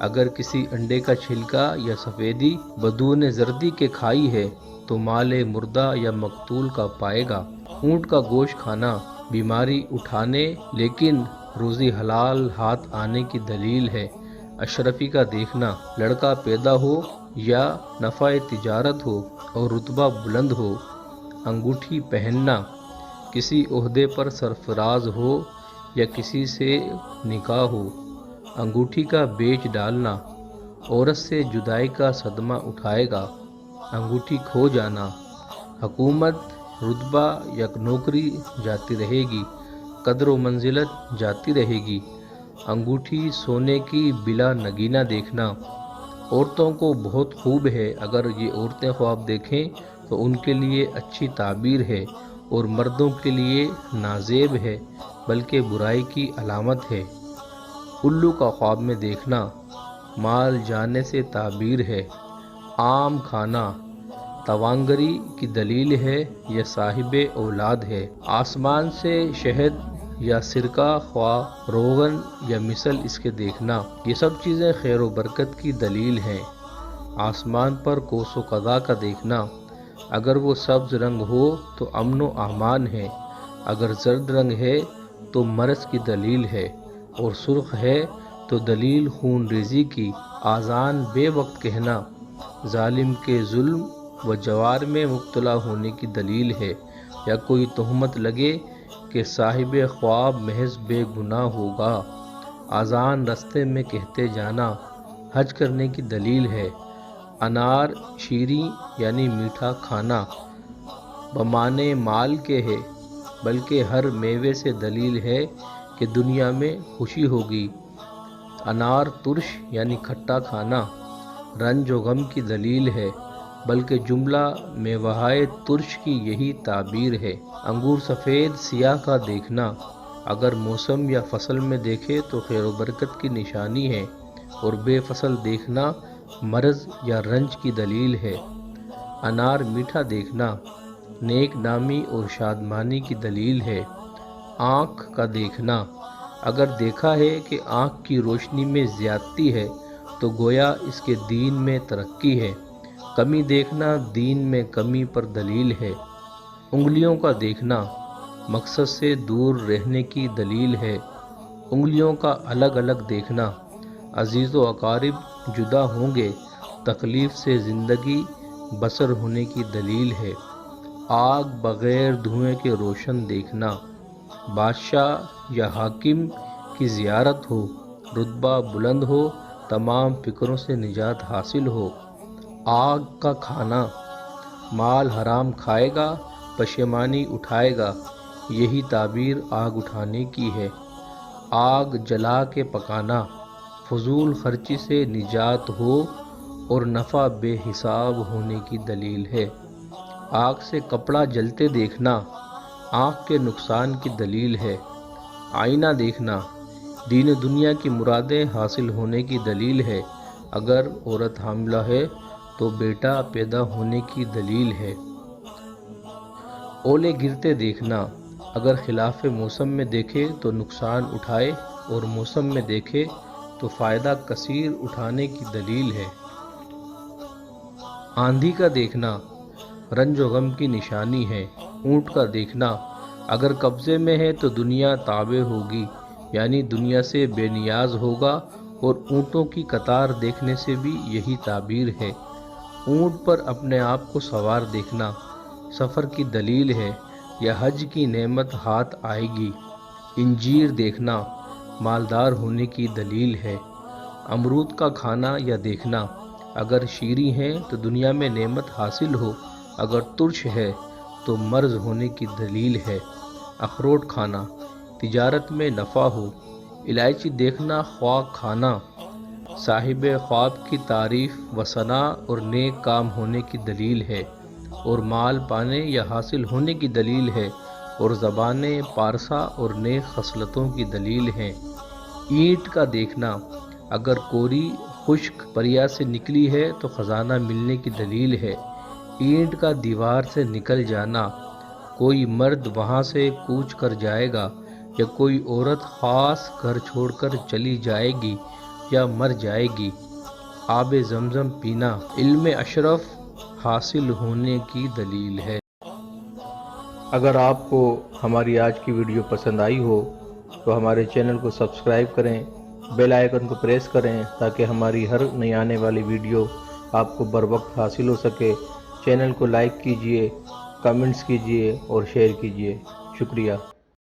اگر کسی انڈے کا چھلکا یا سفیدی بدون زردی کے کھائی ہے تو مال مردہ یا مقتول کا پائے گا۔ اونٹ کا گوشت کھانا بیماری اٹھانے لیکن روزی حلال ہاتھ آنے کی دلیل ہے۔ اشرفی کا دیکھنا، لڑکا پیدا ہو یا نفع تجارت ہو اور رتبہ بلند ہو۔ انگوٹھی پہننا، کسی عہدے پر سرفراز ہو یا کسی سے نکاح ہو۔ انگوٹھی کا بیچ ڈالنا، عورت سے جدائی کا صدمہ اٹھائے گا۔ انگوٹھی کھو جانا، حکومت، رتبہ یا نوکری جاتی رہے گی، قدر و منزلت جاتی رہے گی۔ انگوٹھی سونے کی بلا نگینہ دیکھنا، عورتوں کو بہت خوب ہے، اگر یہ عورتیں خواب دیکھیں تو ان کے لیے اچھی تعبیر ہے، اور مردوں کے لیے نازیب ہے بلکہ برائی کی علامت ہے۔ الو کا خواب میں دیکھنا، مال جانے سے تعبیر ہے۔ آم کھانا، توانگری کی دلیل ہے یا صاحب اولاد ہے۔ آسمان سے شہد یا سرکہ، خواہ روغن یا مثل اس کے دیکھنا، یہ سب چیزیں خیر و برکت کی دلیل ہیں۔ آسمان پر قوس و قزح کا دیکھنا، اگر وہ سبز رنگ ہو تو امن و امان ہے، اگر زرد رنگ ہے تو مرض کی دلیل ہے، اور سرخ ہے تو دلیل خون ریزی کی۔ آذان بے وقت کہنا، ظالم کے ظلم و جوار میں مبتلا ہونے کی دلیل ہے، یا کوئی تہمت لگے کہ صاحب خواب محض بے گناہ ہوگا۔ آذان رستے میں کہتے جانا، حج کرنے کی دلیل ہے۔ انار شیریں یعنی میٹھا کھانا بمانے مال کے ہے، بلکہ ہر میوے سے دلیل ہے کہ دنیا میں خوشی ہوگی۔ انار ترش یعنی کھٹا کھانا رنج و غم کی دلیل ہے، بلکہ جملہ میوہائے ترش کی یہی تعبیر ہے۔ انگور سفید سیاہ کا دیکھنا، اگر موسم یا فصل میں دیکھے تو خیر و برکت کی نشانی ہے، اور بے فصل دیکھنا مرض یا رنج کی دلیل ہے۔ انار میٹھا دیکھنا نیک نامی اور شادمانی کی دلیل ہے۔ آنکھ کا دیکھنا، اگر دیکھا ہے کہ آنکھ کی روشنی میں زیادتی ہے تو گویا اس کے دین میں ترقی ہے۔ کمی دیکھنا دین میں کمی پر دلیل ہے۔ انگلیوں کا دیکھنا مقصد سے دور رہنے کی دلیل ہے۔ انگلیوں کا الگ الگ دیکھنا، عزیز و اقارب جدا ہوں گے، تکلیف سے زندگی بسر ہونے کی دلیل ہے۔ آگ بغیر دھوئیں کے روشن دیکھنا، بادشاہ یا حاکم کی زیارت ہو، رتبہ بلند ہو، تمام فکروں سے نجات حاصل ہو۔ آگ کا کھانا، مال حرام کھائے گا، پشیمانی اٹھائے گا، یہی تعبیر آگ اٹھانے کی ہے۔ آگ جلا کے پکانا، فضول خرچی سے نجات ہو اور نفع بے حساب ہونے کی دلیل ہے۔ آگ سے کپڑا جلتے دیکھنا آنکھ کے نقصان کی دلیل ہے۔ آئینہ دیکھنا دین و دنیا کی مرادیں حاصل ہونے کی دلیل ہے، اگر عورت حاملہ ہے تو بیٹا پیدا ہونے کی دلیل ہے۔ اولے گرتے دیکھنا، اگر خلاف موسم میں دیکھے تو نقصان اٹھائے، اور موسم میں دیکھے تو فائدہ کثیر اٹھانے کی دلیل ہے۔ آندھی کا دیکھنا رنج و غم کی نشانی ہے۔ اونٹ کا دیکھنا، اگر قبضے میں ہے تو دنیا تابع ہوگی، یعنی دنیا سے بے نیاز ہوگا، اور اونٹوں کی قطار دیکھنے سے بھی یہی تعبیر ہے۔ اونٹ پر اپنے آپ کو سوار دیکھنا سفر کی دلیل ہے، یا حج کی نعمت ہاتھ آئے گی۔ انجیر دیکھنا مالدار ہونے کی دلیل ہے۔ امرود کا کھانا یا دیکھنا، اگر شیریں ہے تو دنیا میں نعمت حاصل ہو، اگر ترش ہے تو مرض ہونے کی دلیل ہے۔ اخروٹ کھانا تجارت میں نفع ہو۔ الائچی دیکھنا خواہ کھانا صاحب خواب کی تعریف و ثناء اور نیک کام ہونے کی دلیل ہے، اور مال پانے یا حاصل ہونے کی دلیل ہے، اور زبان پارسا اور نیک خصلتوں کی دلیل ہے۔ اینٹ کا دیکھنا، اگر کوری خشک پریا سے نکلی ہے تو خزانہ ملنے کی دلیل ہے۔ اینٹ کا دیوار سے نکل جانا، کوئی مرد وہاں سے کوچ کر جائے گا، یا کوئی عورت خاص گھر چھوڑ کر چلی جائے گی، یا مر جائے گی۔ آب زمزم پینا علم اشرف حاصل ہونے کی دلیل ہے۔ اگر آپ کو ہماری آج کی ویڈیو پسند آئی ہو تو ہمارے چینل کو سبسکرائب کریں، بیل آئیکن کو پریس کریں تاکہ ہماری ہر نئی آنے والی ویڈیو آپ کو بروقت حاصل ہو سکے۔ چینل کو لائک کیجئے، کمنٹس کیجئے اور شیئر کیجئے۔ شکریہ۔